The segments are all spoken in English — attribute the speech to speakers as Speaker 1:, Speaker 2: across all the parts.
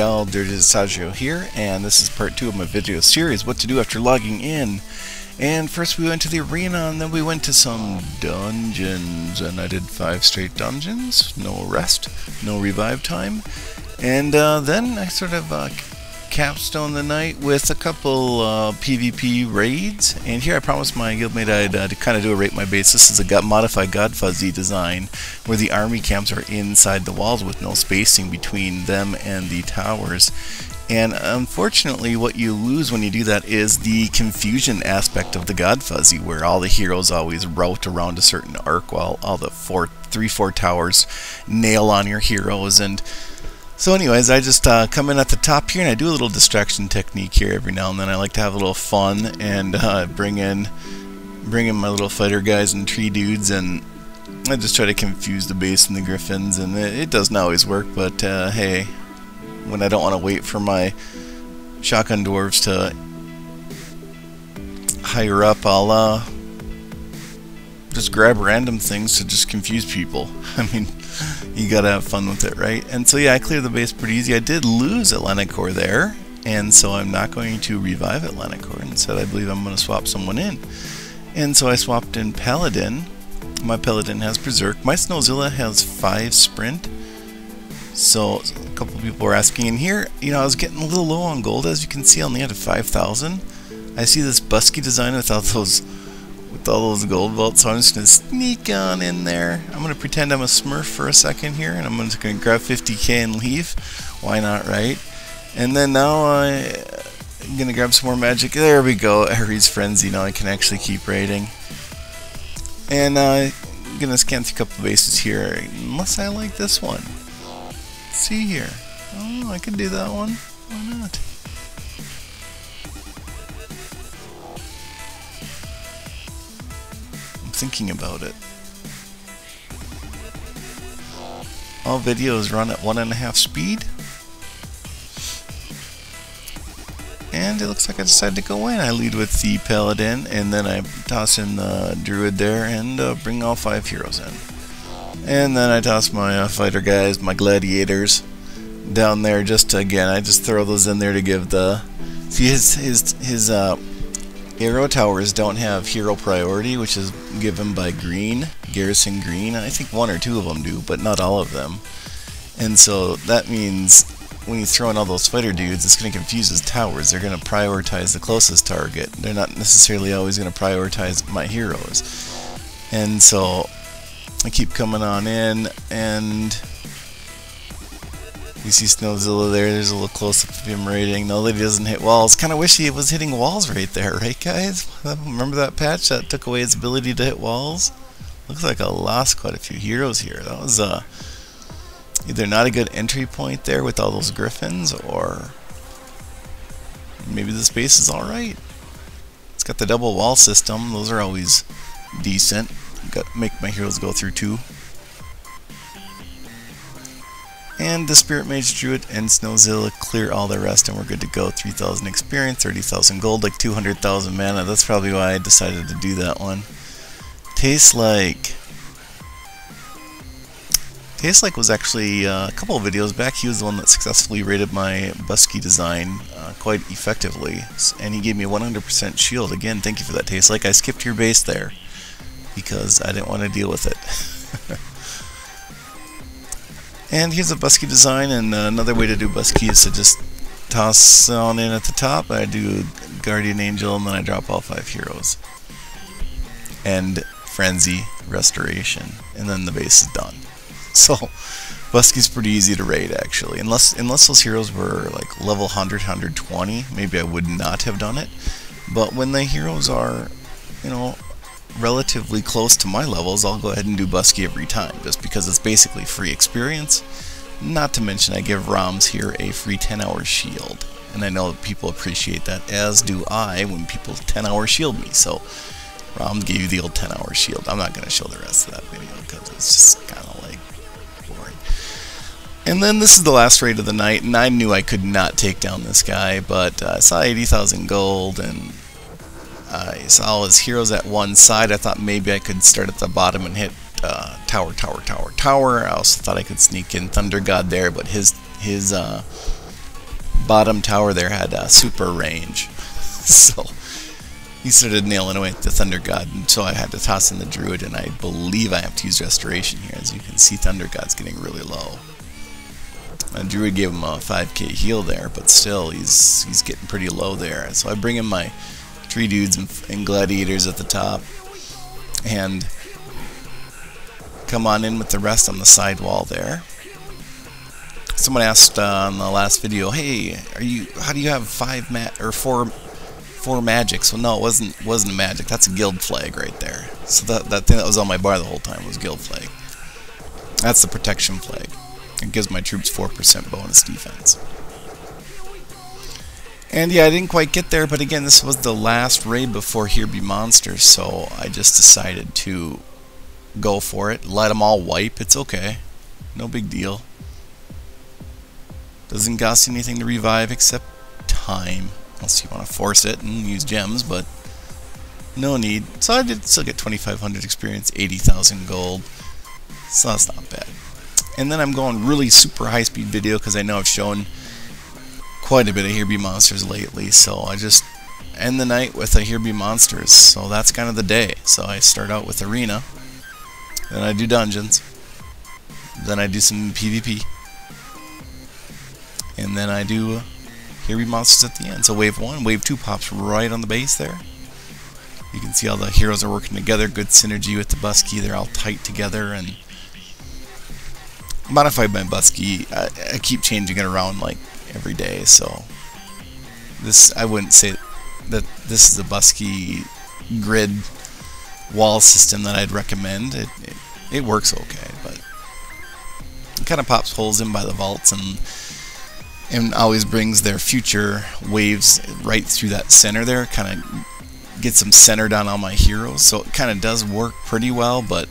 Speaker 1: y'all, Distaggio here, and this is part 2 of my video series, what to do after logging in. And first we went to the arena, and then we went to some dungeons, and I did 5 straight dungeons, no rest, no revive time. And then I sort of capstone the night with a couple PvP raids. And here I promised my guildmate I'd kind of do a rate my base. This is a modified God Fuzzy design where the army camps are inside the walls with no spacing between them and the towers. And unfortunately what you lose when you do that is the confusion aspect of the God Fuzzy, where all the heroes always route around a certain arc while all the 3-4 towers nail on your heroes. And so anyways, I just come in at the top here and I do a little distraction technique here every now and then. I like to have a little fun and bring in my little fighter guys and tree dudes, and I just try to confuse the base and the griffins, and it doesn't always work, but hey, when I don't want to wait for my shotgun dwarves to higher up, I'll just grab random things to just confuse people. I mean, you gotta have fun with it, right? And so yeah, I cleared the base pretty easy. I did lose Atlanticor there, and so I'm not going to revive Atlanticor. Instead, I believe I'm going to swap someone in. And so I swapped in Paladin. My Paladin has Berserk. My Snowzilla has 5 Sprint. So a couple people were asking in here. You know, I was getting a little low on gold, as you can see. I only had 5,000. I see this busky design without those, with all those gold vaults, so I'm just going to sneak on in there. I'm going to pretend I'm a smurf for a second here, and I'm just going to grab 50k and leave. Why not, right? And then now I'm going to grab some more magic. There we go, Ares Frenzy. Now I can actually keep raiding. And I'm going to scan through a couple bases here, unless I like this one. Let's see here. Oh, I could do that one. Why not? Thinking about it. All videos run at 1.5 speed, and it looks like I decided to go in. I lead with the Paladin, and then I toss in the Druid there and bring all 5 heroes in. And then I toss my fighter guys, my gladiators, down there. Just again, I just throw those in there to give the. See, his arrow towers don't have hero priority, which is given by green, Garrison Green. I think 1 or 2 of them do, but not all of them. And so that means when you throw in all those fighter dudes, it's going to confuse his towers. They're going to prioritize the closest target. They're not necessarily always going to prioritize my heroes. And so I keep coming on in, and you see Snowzilla there. There's a little close-up of him raiding. No, that he doesn't hit walls. Kind of wish he was hitting walls right there, right, guys? Remember that patch that took away his ability to hit walls? Looks like I lost quite a few heroes here. That was either not a good entry point there with all those griffins, or maybe this base is alright. It's got the double wall system. Those are always decent. Got to make my heroes go through 2. And the Spirit Mage, Druid, and Snowzilla clear all the rest, and we're good to go. 3,000 experience, 30,000 gold, like 200,000 mana. That's probably why I decided to do that one. Tastes Like was actually a couple of videos back. He was the one that successfully raided my Busky design quite effectively, and he gave me a 100% shield. Again, thank you for that, Tastes Like. I skipped your base there because I didn't want to deal with it. And here's a Busky design, and another way to do Busky is to just toss on in at the top. I do Guardian Angel, and then I drop all 5 heroes. And Frenzy, Restoration, and then the base is done. So, Busky's pretty easy to raid, actually. Unless those heroes were like level 100, 120, maybe I would not have done it. But when the heroes are, you know, relatively close to my levels, I'll go ahead and do Busky every time, just because it's basically free experience. Not to mention I give ROMs here a free 10-hour shield, and I know that people appreciate that, as do I when people 10-hour shield me. So ROM gave you the old 10-hour shield. I'm not going to show the rest of that video because it's just kind of like boring. And then this is the last raid of the night, and I knew I could not take down this guy, but I saw 80,000 gold, and I saw his heroes at one side. I thought maybe I could start at the bottom and hit tower, tower, tower, tower. I also thought I could sneak in Thunder God there, but his bottom tower there had super range. So he started nailing away at the Thunder God, and so I had to toss in the Druid, and I believe I have to use Restoration here. As you can see, Thunder God's getting really low. Druid gave him a 5k heal there, but still, he's getting pretty low there. So I bring in my Tree Dudes and Gladiators at the top, and come on in with the rest on the side wall there. Someone asked on the last video, hey, how do you have four magics? Well, no, it wasn't a magic. That's a guild flag right there. So that thing that was on my bar the whole time was guild flag. That's the protection flag. It gives my troops 4% bonus defense. And yeah, I didn't quite get there, but again, this was the last raid before Here Be Monsters, so I just decided to go for it. Let them all wipe. It's okay. No big deal. Doesn't cost you anything to revive except time. Unless you want to force it and use gems, but no need. So I did still get 2,500 experience, 80,000 gold. So that's not bad. And then I'm going really super high speed video because I know I've shown quite a bit of Here Be Monsters lately. So I just end the night with a Here Be Monsters. So that's kind of the day. So I start out with Arena. Then I do Dungeons. Then I do some PvP. And then I do Here Be Monsters at the end. So wave 1, wave 2 pops right on the base there. You can see all the heroes are working together. Good synergy with the Busky. They're all tight together. And modified my Busky. I keep changing it around like every day. So this, I wouldn't say that this is a Busky grid wall system that I'd recommend. It works okay, but it kind of pops holes in by the vaults and always brings their future waves right through that center there. Kind of gets them centered on all my heroes, so it kind of does work pretty well, but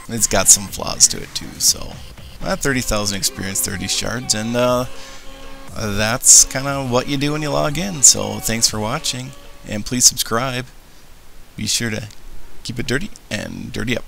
Speaker 1: it's got some flaws to it too. So 30,000 experience, 30 shards, and that's kind of what you do when you log in. So thanks for watching, and please subscribe. Be sure to keep it dirty and dirty up.